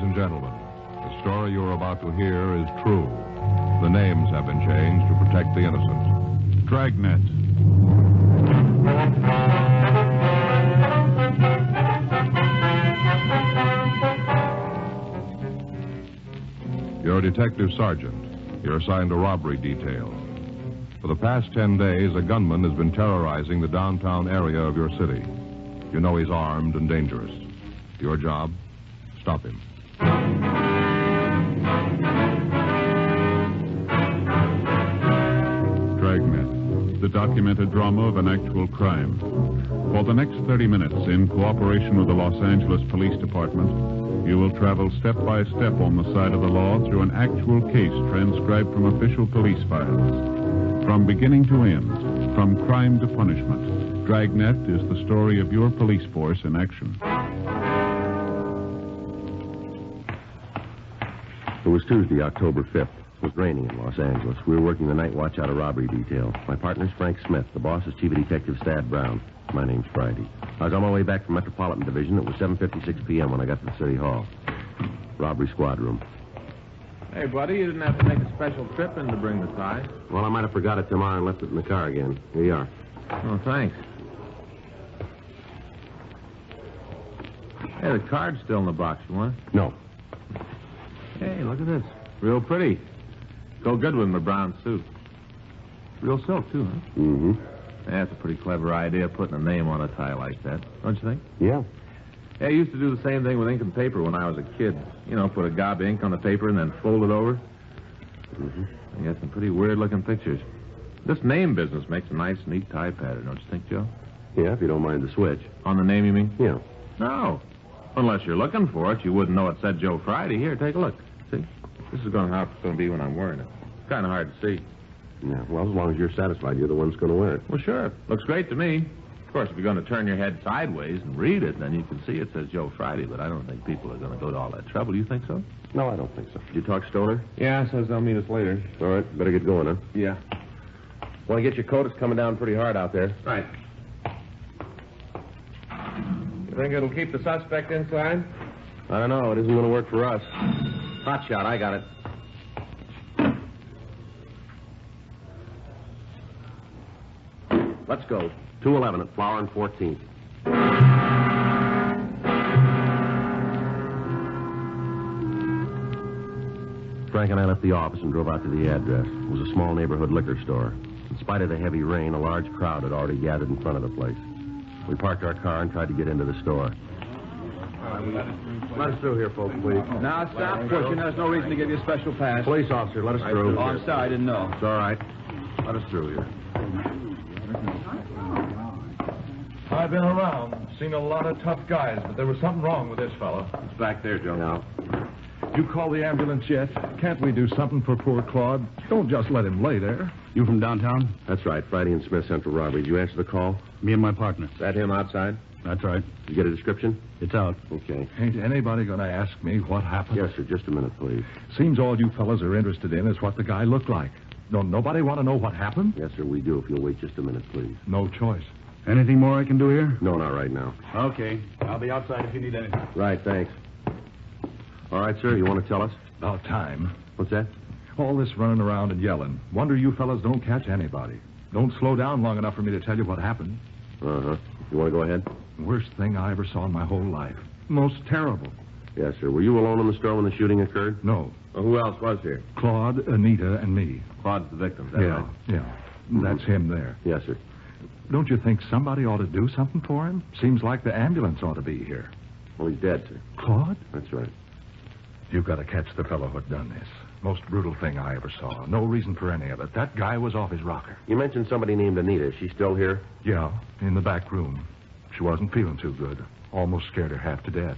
Ladies and gentlemen, the story you're about to hear is true. The names have been changed to protect the innocent. Dragnet. You're a detective sergeant. You're assigned a robbery detail. For the past 10 days, a gunman has been terrorizing the downtown area of your city. You know he's armed and dangerous. Your job? Stop him. Dragnet, the documented drama of an actual crime. For the next 30 minutes, in cooperation with the Los Angeles Police Department, you will travel step by step on the side of the law through an actual case transcribed from official police files. From beginning to end, from crime to punishment, Dragnet is the story of your police force in action. It was Tuesday, October 5th. It was raining in Los Angeles. We were working the night watch out of robbery detail. My partner's Frank Smith. The boss is Chief of Detective Stad Brown. My name's Friday. I was on my way back from Metropolitan Division. It was 7:56 p.m. when I got to the City Hall. Robbery squad room. Hey, buddy, you didn't have to make a special trip in to bring the tie. Well, I might have forgot it tomorrow and left it in the car again. Here you are. Oh, thanks. Hey, the card's still in the box. You want it? No. Hey, look at this. Real pretty. Go good with my brown suit. Real silk, too, huh? Mm-hmm. That's a pretty clever idea, putting a name on a tie like that. Don't you think? Yeah. Yeah, I used to do the same thing with ink and paper when I was a kid. You know, put a gob of ink on the paper and then fold it over. Mm-hmm. I got some pretty weird-looking pictures. This name business makes a nice, neat tie pattern, don't you think, Joe? Yeah, if you don't mind the switch. On the name, you mean? Yeah. No. Unless you're looking for it, you wouldn't know it said Joe Friday. Here, take a look. See? This is how it's going to be when I'm wearing it. It's kind of hard to see. Yeah, well, as long as you're satisfied, you're the one that's going to wear it. Well, sure. Looks great to me. Of course, if you're going to turn your head sideways and read it, then you can see it says Joe Friday, but I don't think people are going to go to all that trouble. You think so? No, I don't think so. Did you talk Stoner? Yeah, says they'll meet us later. All right, better get going, huh? Yeah. Want to get your coat? It's coming down pretty hard out there. Right. You think it'll keep the suspect inside? I don't know. It isn't going to work for us. Hot shot, I got it. Let's go. 211 at Flower and 14th. Frank and I left the office and drove out to the address. It was a small neighborhood liquor store. In spite of the heavy rain, a large crowd had already gathered in front of the place. We parked our car and tried to get into the store. Let us through here, folks, please. Now, stop pushing. There's no reason to give you a special pass. Police officer, let us through. Oh, I'm sorry. I didn't know. It's all right. Let us through here. I've been around, seen a lot of tough guys, but there was something wrong with this fellow. It's back there, Joe. Now. You call the ambulance yet? Can't we do something for poor Claude? Don't just let him lay there. You from downtown? That's right. Friday and Smith Central Robbery. Did you answer the call? Me and my partner. Is that him outside? That's right. Did you get a description? It's out. Okay. Ain't anybody going to ask me what happened? Yes, sir. Just a minute, please. Seems all you fellas are interested in is what the guy looked like. Don't nobody want to know what happened? Yes, sir, we do. If you'll wait just a minute, please. No choice. Anything more I can do here? No, not right now. Okay. I'll be outside if you need anything. Right, thanks. All right, sir, you want to tell us? About time. What's that? All this running around and yelling. Wonder you fellas don't catch anybody. Don't slow down long enough for me to tell you what happened. Uh-huh. You want to go ahead? Worst thing I ever saw in my whole life. Most terrible. Yes, sir. Were you alone in the store when the shooting occurred? No. Well, who else was here? Claude, Anita, and me. Claude's the victim, is that Yeah, right? yeah. That's him there. Yes, sir. Don't you think somebody ought to do something for him? Seems like the ambulance ought to be here. Well, he's dead, sir. Claude? That's right. You've got to catch the fellow who done this. Most brutal thing I ever saw. No reason for any of it. That guy was off his rocker. You mentioned somebody named Anita. Is she still here? Yeah, in the back room. She wasn't feeling too good. Almost scared her half to death.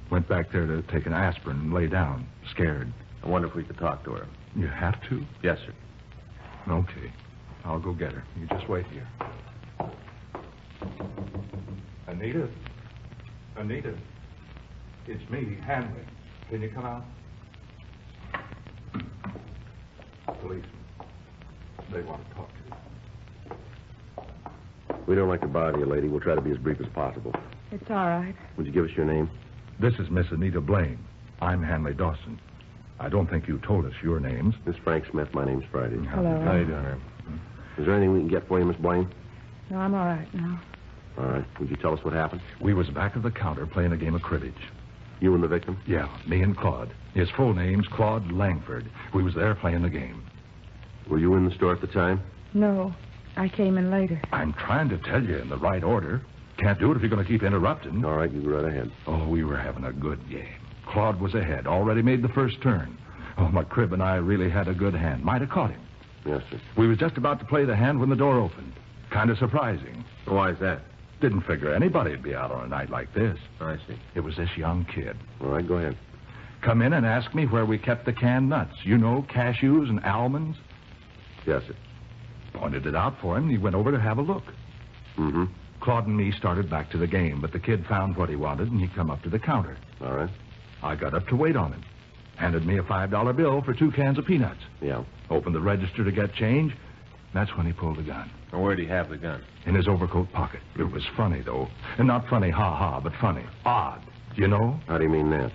Went back there to take an aspirin and lay down, scared. I wonder if we could talk to her. You have to? Yes, sir. Okay. I'll go get her. You just wait here. Anita? Anita? It's me, Hanley. Can you come out? Policeman. They want to talk to you. We don't like to bother you, lady. We'll try to be as brief as possible. It's all right. Would you give us your name? This is Miss Anita Blaine. I'm Hanley Dawson. I don't think you told us your names. Miss Frank Smith, my name's Friday. Hello. How you doing, Em? Is there anything we can get for you, Miss Blaine? No, I'm all right now. All right. Would you tell us what happened? We was back of the counter playing a game of cribbage. You and the victim? Yeah, me and Claude. His full name's Claude Langford. We was there playing the game. Were you in the store at the time? No, I came in later. I'm trying to tell you in the right order. Can't do it if you're going to keep interrupting. All right, you go right ahead. Oh, we were having a good game. Claude was ahead, already made the first turn. Oh, my crib and I really had a good hand. Might have caught him. Yes, sir. We was just about to play the hand when the door opened. Kind of surprising. Why is that? Didn't figure anybody'd be out on a night like this. I see. It was this young kid. All right, go ahead. Come in and asked me where we kept the canned nuts. You know, cashews and almonds. Yes, sir. Pointed it out for him, and he went over to have a look. Mm-hmm. Claude and me started back to the game, but the kid found what he wanted, and he come up to the counter. All right. I got up to wait on him. Handed me a $5 bill for 2 cans of peanuts. Yeah. Opened the register to get change. That's when he pulled the gun. And where'd he have the gun? In his overcoat pocket. It was funny, though. And not funny, ha-ha, but funny. Odd. You know? How do you mean that?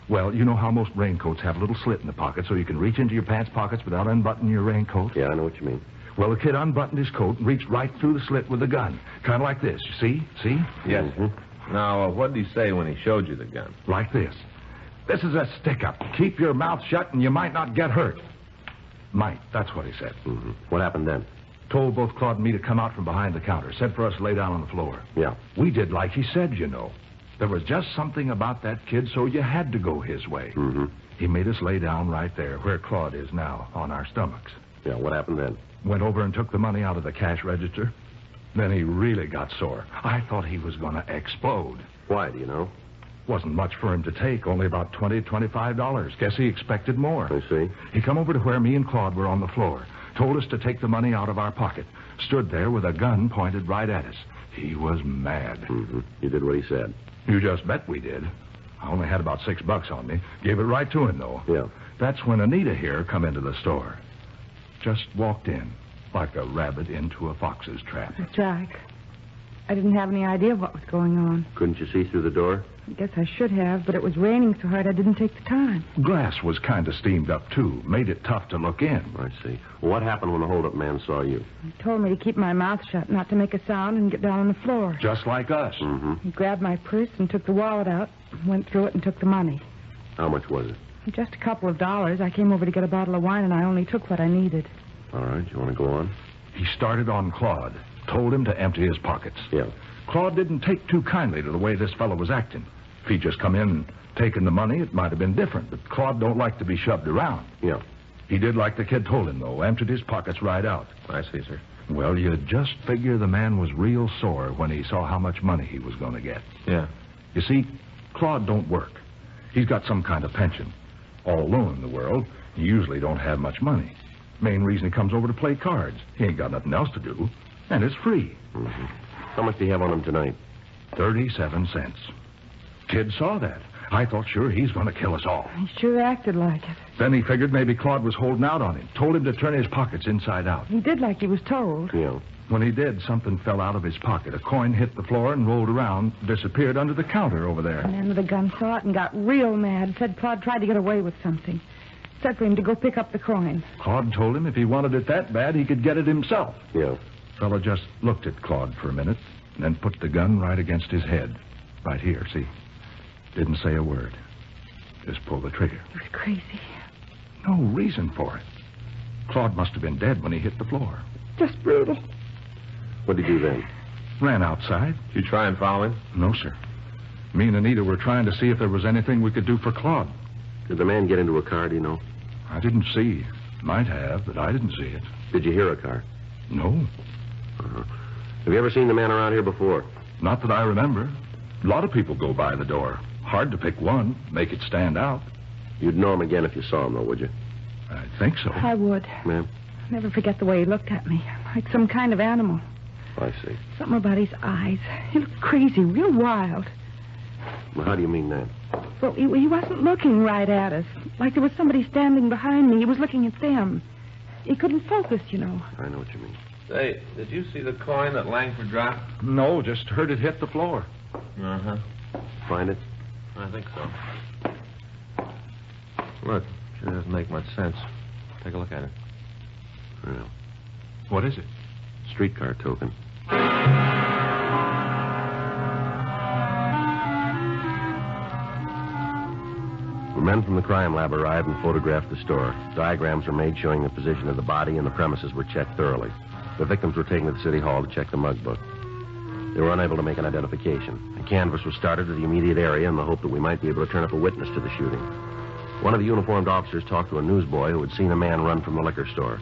Well, you know how most raincoats have a little slit in the pocket so you can reach into your pants pockets without unbuttoning your raincoat? Yeah, I know what you mean. Well, the kid unbuttoned his coat and reached right through the slit with the gun. Kind of like this. You see? Yes, Mhm. sir. Now, what did he say when he showed you the gun? Like this. This is a stick-up. Keep your mouth shut and you might not get hurt. Might. That's what he said. Mm-hmm. What happened then? Told both Claude and me to come out from behind the counter. Said for us to lay down on the floor. Yeah. We did like he said, you know. There was just something about that kid, so you had to go his way. Mm-hmm. He made us lay down right there, where Claude is now, on our stomachs. Yeah, what happened then? Went over and took the money out of the cash register. Then he really got sore. I thought he was going to explode. Why, do you know? Wasn't much for him to take, only about $20, $25. Guess he expected more. I see. He come over to where me and Claude were on the floor. Told us to take the money out of our pocket. Stood there with a gun pointed right at us. He was mad. Mm-hmm. You did what he said. You just bet we did. I only had about $6 on me. Gave it right to him, though. Yeah. That's when Anita here come into the store. Just walked in, like a rabbit into a fox's trap. That's right. I didn't have any idea what was going on. Couldn't you see through the door? I guess I should have, but it was raining so hard I didn't take the time. Glass was kind of steamed up, too. Made it tough to look in. I see. Well, what happened when the hold-up man saw you? He told me to keep my mouth shut, not to make a sound, and get down on the floor. Just like us. Mm-hmm. He grabbed my purse and took the wallet out, went through it and took the money. How much was it? Just a couple of dollars. I came over to get a bottle of wine, and I only took what I needed. All right, you want to go on? He started on Claude. Told him to empty his pockets. Yeah. Claude didn't take too kindly to the way this fellow was acting. If he'd just come in and taken the money, it might have been different. But Claude don't like to be shoved around. Yeah. He did like the kid told him, though. Emptied his pockets right out. I see, sir. Well, you'd just figure the man was real sore when he saw how much money he was going to get. Yeah. You see, Claude don't work. He's got some kind of pension. All alone in the world, he usually don't have much money. Main reason he comes over to play cards. He ain't got nothing else to do. And it's free. Mm-hmm. How much do you have on him tonight? 37 cents. Kid saw that. I thought sure he's going to kill us all. He sure acted like it. Then he figured maybe Claude was holding out on him. Told him to turn his pockets inside out. He did like he was told. Yeah. When he did, something fell out of his pocket. A coin hit the floor and rolled around, disappeared under the counter over there. The man with the gun saw it and got real mad. Said Claude tried to get away with something. Said for him to go pick up the coin. Claude told him if he wanted it that bad, he could get it himself. Yeah. Fellow just looked at Claude for a minute, and then put the gun right against his head. Right here, see? Didn't say a word. Just pulled the trigger. He was crazy. No reason for it. Claude must have been dead when he hit the floor. Just brutal. What did you do then? Ran outside. Did you try and follow him? No, sir. Me and Anita were trying to see if there was anything we could do for Claude. Did the man get into a car, do you know? I didn't see. Might have, but I didn't see it. Did you hear a car? No, Uh-huh. Have you ever seen the man around here before? not that I remember. A lot of people go by the door. Hard to pick one, make it stand out. You'd know him again if you saw him, though, would you? I think so. I would. Ma'am? Never forget the way he looked at me. Like some kind of animal. I see. Something about his eyes. He looked crazy, real wild. Well, how do you mean that? Well, he wasn't looking right at us. Like there was somebody standing behind me. He was looking at them. He couldn't focus, you know. I know what you mean. Say, did you see the coin that Langford dropped? No, just heard it hit the floor. Uh-huh. Find it? I think so. Look, sure doesn't make much sense. Take a look at it. Well, What is it? streetcar token. The men from the crime lab arrived and photographed the store. Diagrams were made showing the position of the body, and the premises were checked thoroughly. The victims were taken to the city hall to check the mug book. They were unable to make an identification. A canvass was started to the immediate area in the hope that we might be able to turn up a witness to the shooting. One of the uniformed officers talked to a newsboy who had seen a man run from the liquor store.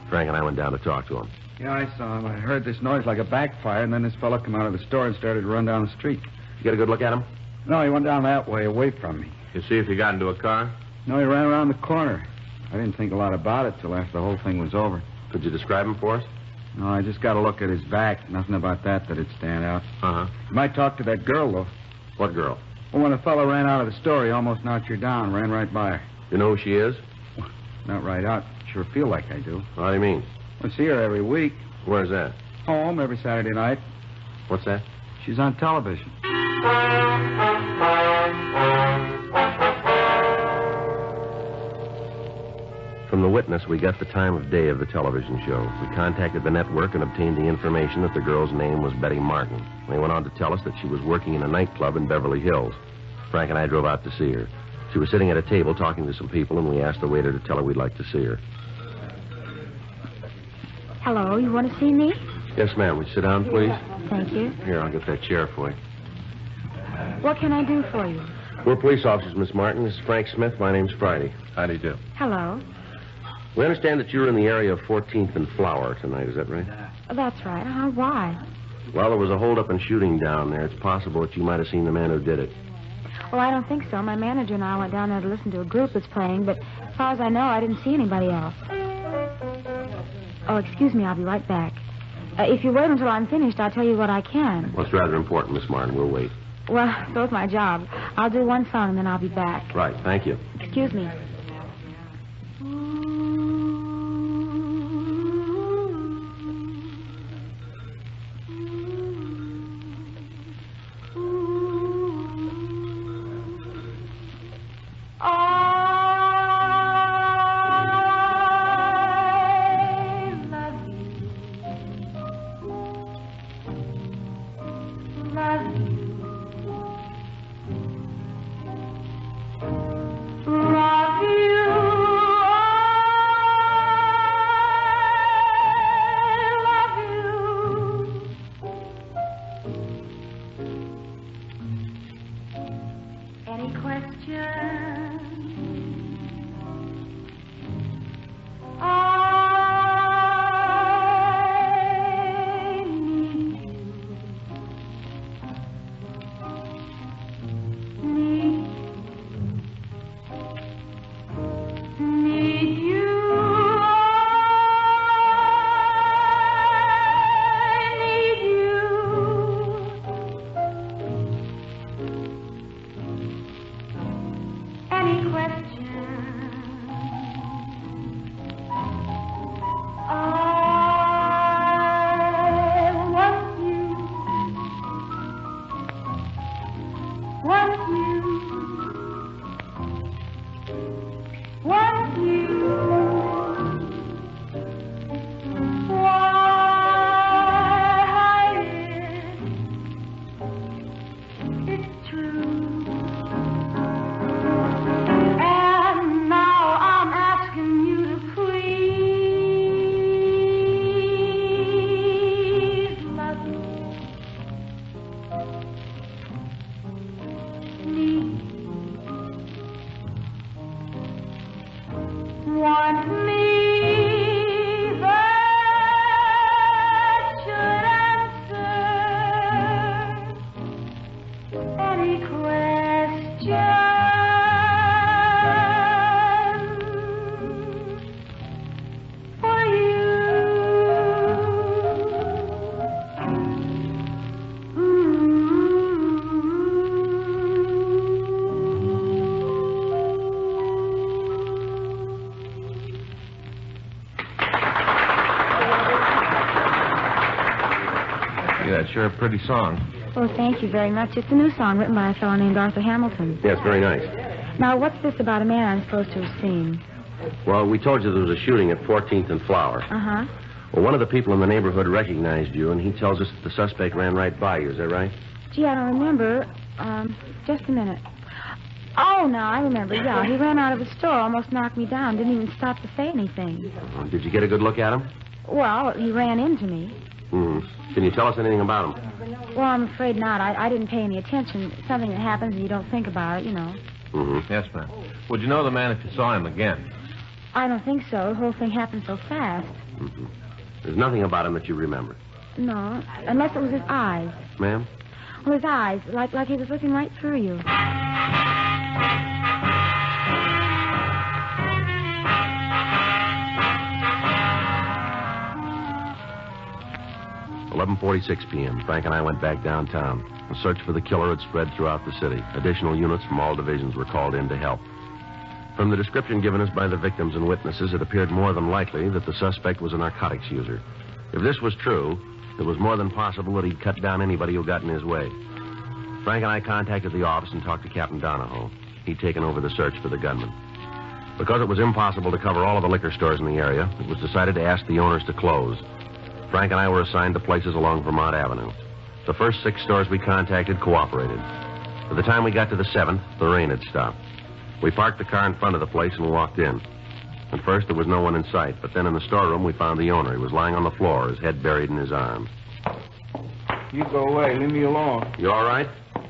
Frank and I went down to talk to him. Yeah, I saw him. I heard this noise like a backfire, and then this fella come out of the store and started to run down the street. You get a good look at him? No, he went down that way, away from me. You see if he got into a car? No, he ran around the corner. I didn't think a lot about it till after the whole thing was over. Could you describe him for us? No, I just got a look at his back. Nothing about that'd stand out. Uh-huh. You might talk to that girl, though. What girl? Well, when the fellow ran out of the store, he almost knocked her down, ran right by her. You know who she is? Not right out. Sure feel like I do. What do you mean? I see her every week. Where's that? Home every Saturday night. What's that? She's on television. From the witness, we got the time of day of the television show. We contacted the network and obtained the information that the girl's name was Betty Martin. They went on to tell us that she was working in a nightclub in Beverly Hills. Frank and I drove out to see her. She was sitting at a table talking to some people, and we asked the waiter to tell her we'd like to see her. Hello, you want to see me? Yes, ma'am. Would you sit down, please? Thank you. Here, I'll get that chair for you. What can I do for you? We're police officers, Miss Martin. This is Frank Smith. My name's Friday. How do you do? Hello. We understand that you were in the area of 14th and Flower tonight. Is that right? That's right. Why? Well, there was a hold-up and shooting down there. It's possible that you might have seen the man who did it. Well, I don't think so. My manager and I went down there to listen to a group that's playing, but as far as I know, I didn't see anybody else. Oh, excuse me. I'll be right back. If you wait until I'm finished, I'll tell you what I can. Well, it's rather important, Miss Martin. We'll wait. Well, so's my job. I'll do one song, and then I'll be back. Right. Thank you. Excuse me. That's sure a pretty song. Well, thank you very much. It's a new song written by a fellow named Arthur Hamilton. Yes, very nice. Now, what's this about a man I'm supposed to have seen? Well, we told you there was a shooting at 14th and Flower. Uh-huh. Well, one of the people in the neighborhood recognized you, and he tells us that the suspect ran right by you. Is that right? Gee, I don't remember. Just a minute. Oh, now I remember. Yeah, he ran out of the store, almost knocked me down, didn't even stop to say anything. Did you get a good look at him? Well, he ran into me. Can you tell us anything about him? Well, I'm afraid not. I didn't pay any attention. Something that happens and you don't think about it, you know. Yes, ma'am. Would you know the man if you saw him again? I don't think so. The whole thing happened so fast. There's nothing about him that you remember. No, unless it was his eyes. Ma'am? Well, his eyes, like he was looking right through you. 11:46 p.m. Frank and I went back downtown. The search for the killer had spread throughout the city. Additional units from all divisions were called in to help. From the description given us by the victims and witnesses, it appeared more than likely that the suspect was a narcotics user. If this was true, it was more than possible that he'd cut down anybody who got in his way. Frank and I contacted the office and talked to Captain Donahoe. He'd taken over the search for the gunman. Because it was impossible to cover all of the liquor stores in the area, it was decided to ask the owners to close. Frank and I were assigned to places along Vermont Avenue. The first 6 stores we contacted cooperated. By the time we got to the 7th, the rain had stopped. We parked the car in front of the place and walked in. At first, there was no one in sight, but then in the storeroom, we found the owner. He was lying on the floor, his head buried in his arms. You go away. Leave me alone. You all right?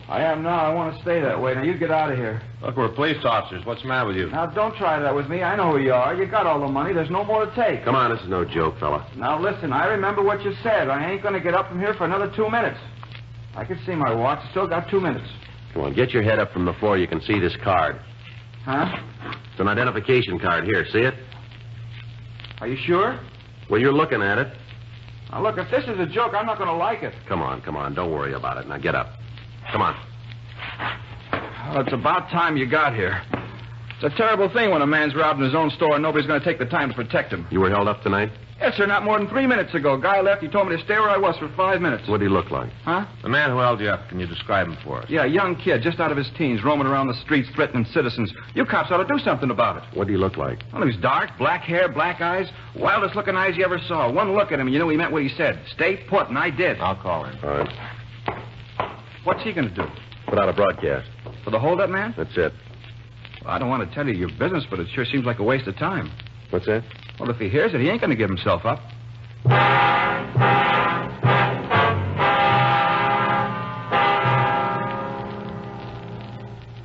I am now. I want to stay that way. Now, you get out of here. Look, we're police officers. What's the matter with you? Now, don't try that with me. I know who you are. You got all the money. There's no more to take. Come on, this is no joke, fella. Now, listen. I remember what you said. I ain't going to get up from here for another 2 minutes. I can see my watch. Still got 2 minutes. Come on, get your head up from the floor. You can see this card. Huh? It's an identification card. Here, see it? Are you sure? Well, you're looking at it. Now, look, if this is a joke, I'm not going to like it. Come on. Don't worry about it. Now, get up. Come on. Well, it's about time you got here. It's a terrible thing when a man's robbed in his own store and nobody's going to take the time to protect him. You were held up tonight? Yes, sir, not more than 3 minutes ago. Guy left. He told me to stay where I was for 5 minutes. What did he look like? Huh? The man who held you up, can you describe him for us? Yeah, a young kid, just out of his teens, roaming around the streets, threatening citizens. You cops ought to do something about it. What did he look like? Well, he was dark, black hair, black eyes, wildest looking eyes you ever saw. One look at him, and you knew he meant what he said. Stay put, and I did. I'll call him. All right. What's he going to do? Put out a broadcast. For the hold-up man? That's it. Well, I don't want to tell you your business, but it sure seems like a waste of time. What's that? Well, if he hears it, he ain't going to give himself up.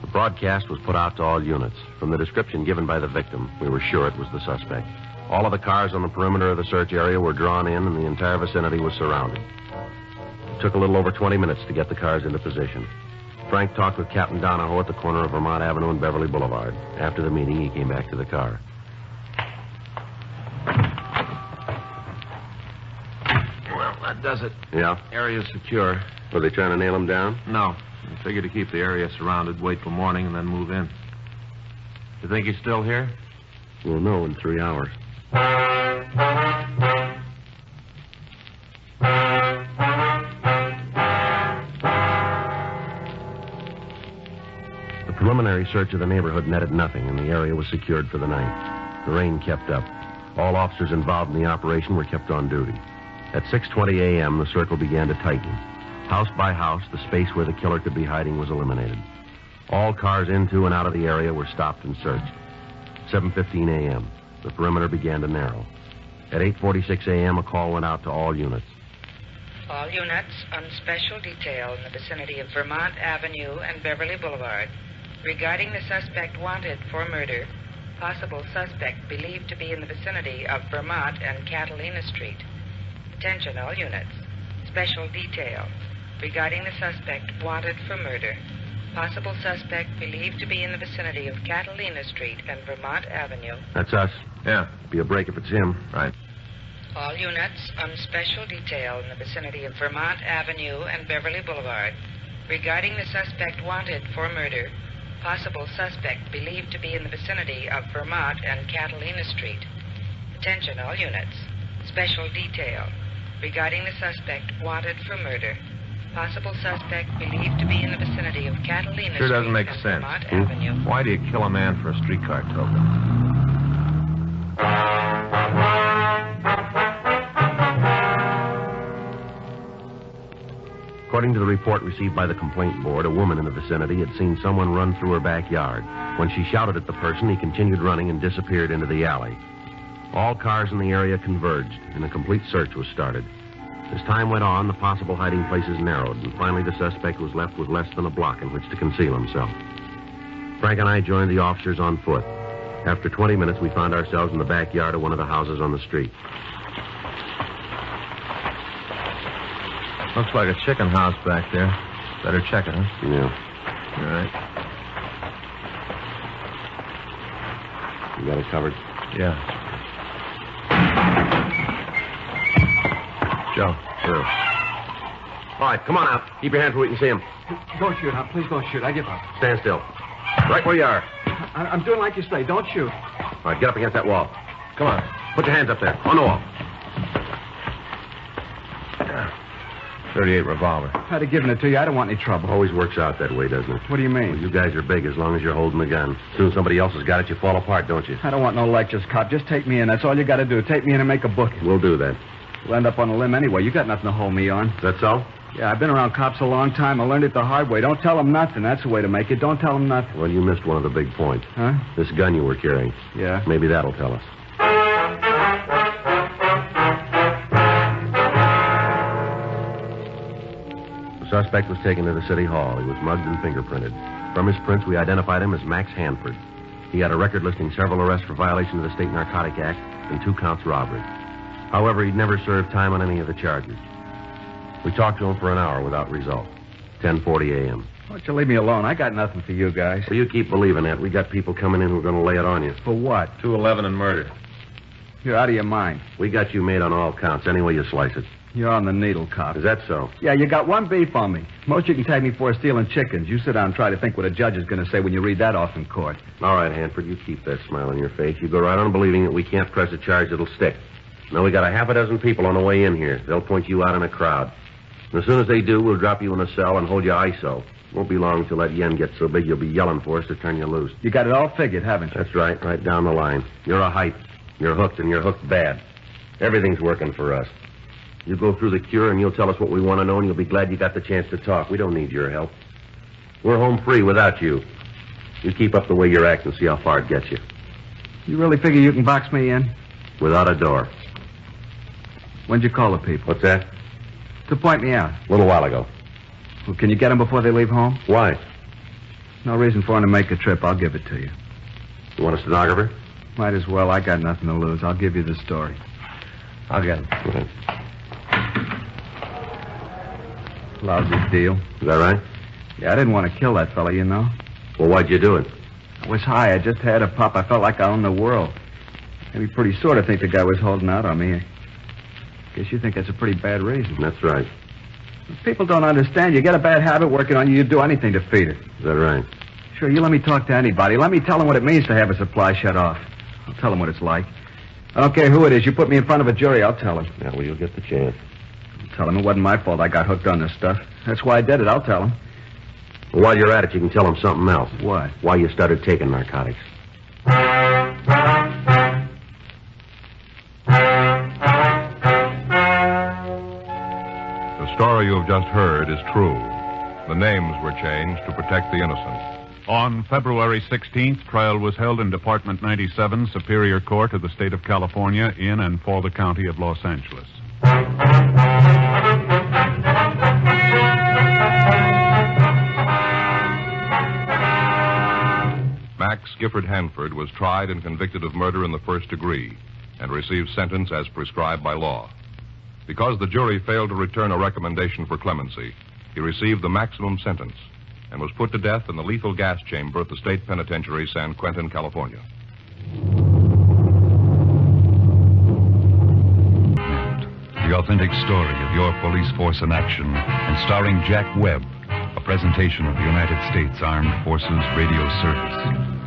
The broadcast was put out to all units. From the description given by the victim, we were sure it was the suspect. All of the cars on the perimeter of the search area were drawn in, and the entire vicinity was surrounded. It took a little over 20 minutes to get the cars into position. Frank talked with Captain Donahoe at the corner of Vermont Avenue and Beverly Boulevard. After the meeting, he came back to the car. Well, that does it. Yeah? Area's secure. Were they trying to nail him down? No. I figured to keep the area surrounded, wait till morning, and then move in. You think he's still here? We'll know in 3 hours. The preliminary search of the neighborhood netted nothing, and the area was secured for the night. The rain kept up. All officers involved in the operation were kept on duty. At 6:20 a.m., the circle began to tighten. House by house, the space where the killer could be hiding was eliminated. All cars into and out of the area were stopped and searched. 7:15 a.m., the perimeter began to narrow. At 8:46 a.m., a call went out to all units. All units on special detail in the vicinity of Vermont Avenue and Beverly Boulevard. Regarding the suspect wanted for murder, possible suspect believed to be in the vicinity of Vermont and Catalina Street. Attention all units. Special detail. Regarding the suspect wanted for murder, possible suspect believed to be in the vicinity of Catalina Street and Vermont Avenue. That's us. Yeah. Be a break if it's him. Right. All units on special detail in the vicinity of Vermont Avenue and Beverly Boulevard. Regarding the suspect wanted for murder, possible suspect believed to be in the vicinity of Vermont and Catalina Street. Attention all units. Special detail. Regarding the suspect wanted for murder, Possible suspect believed to be in the vicinity of Catalina Sure doesn't Street make and sense. Vermont Avenue. Why do you kill a man for a streetcar token? According to the report received by the complaint board, a woman in the vicinity had seen someone run through her backyard. When she shouted at the person, he continued running and disappeared into the alley. All cars in the area converged, and a complete search was started. As time went on, the possible hiding places narrowed, and finally the suspect was left with less than a block in which to conceal himself. Frank and I joined the officers on foot. After 20 minutes, we found ourselves in the backyard of one of the houses on the street. Looks like a chicken house back there. Better check it, huh? Yeah. All right. You got it covered? Yeah. Joe. Sure. All right, come on out. Keep your hands where we can see him. Don't shoot, huh? Please don't shoot. I give up. Stand still. Right where you are. I'm doing like you say. Don't shoot. All right, get up against that wall. Come on. Put your hands up there. On the wall. 38 revolver. I'd have given it to you. I don't want any trouble. Always works out that way, doesn't it? What do you mean? Well, you guys are big as long as you're holding the gun. As soon as somebody else has got it, you fall apart, don't you? I don't want no lectures, cop. Just take me in. That's all you got to do. Take me in and make a booking. We'll do that. We'll end up on a limb anyway. You got nothing to hold me on. Is that so? Yeah, I've been around cops a long time. I learned it the hard way. Don't tell them nothing. That's the way to make it. Don't tell them nothing. Well, you missed one of the big points. Huh? This gun you were carrying. Yeah. Maybe that'll tell us. The suspect was taken to the city hall. He was mugged and fingerprinted. From his prints, we identified him as Max Hanford. He had a record listing several arrests for violation of the State Narcotic Act and 2 counts robbery. However, he'd never served time on any of the charges. We talked to him for an hour without result. 10:40 a.m. Why don't you leave me alone? I got nothing for you guys. Well, you keep believing that. We got people coming in who are going to lay it on you. For what? 211 and murder. You're out of your mind. We got you made on all counts, any way you slice it. You're on the needle, cop. Is that so? Yeah, you got one beef on me. Most you can tag me for is stealing chickens. You sit down and try to think what a judge is going to say when you read that off in court. All right, Hanford, you keep that smile on your face. You go right on believing that we can't press a charge that'll stick. Now, we got a half a dozen people on the way in here. They'll point you out in a crowd. And as soon as they do, we'll drop you in a cell and hold you ISO. Won't be long until that yen gets so big you'll be yelling for us to turn you loose. You got it all figured, haven't you? That's right down the line. You're a hype. You're hooked, and you're hooked bad. Everything's working for us. You go through the cure, and you'll tell us what we want to know, and you'll be glad you got the chance to talk. We don't need your help. We're home free without you. You keep up the way you're acting, see how far it gets you. You really figure you can box me in? Without a door. When'd you call the people? What's that? To point me out. A little while ago. Well, can you get them before they leave home? Why? No reason for them to make a trip. I'll give it to you. You want a stenographer? Might as well. I got nothing to lose. I'll give you the story. I'll get him. Okay. Lousy deal. Is that right? Yeah, I didn't want to kill that fella, you know. Well, why'd you do it? I was high. I just had a pop. I felt like I owned the world. Maybe pretty sore to think the guy was holding out on me. Guess you think that's a pretty bad reason. That's right. People don't understand. You get a bad habit working on you, you'd do anything to feed it. Is that right? Sure, you let me talk to anybody. Let me tell them what it means to have a supply shut off. I'll tell them what it's like. I don't care who it is. You put me in front of a jury, I'll tell them. Yeah, well, you'll get the chance. I'll tell them it wasn't my fault I got hooked on this stuff. That's why I did it. I'll tell them. Well, while you're at it, you can tell them something else. What? Why you started taking narcotics. The story you have just heard is true. The names were changed to protect the innocent. On February 16th, trial was held in Department 97, Superior Court of the State of California, in and for the County of Los Angeles. Max Gifford Hanford was tried and convicted of murder in the first degree and received sentence as prescribed by law. Because the jury failed to return a recommendation for clemency, he received the maximum sentence and was put to death in the lethal gas chamber at the State Penitentiary, San Quentin, California. The authentic story of your police force in action, and starring Jack Webb, a presentation of the United States Armed Forces Radio Service.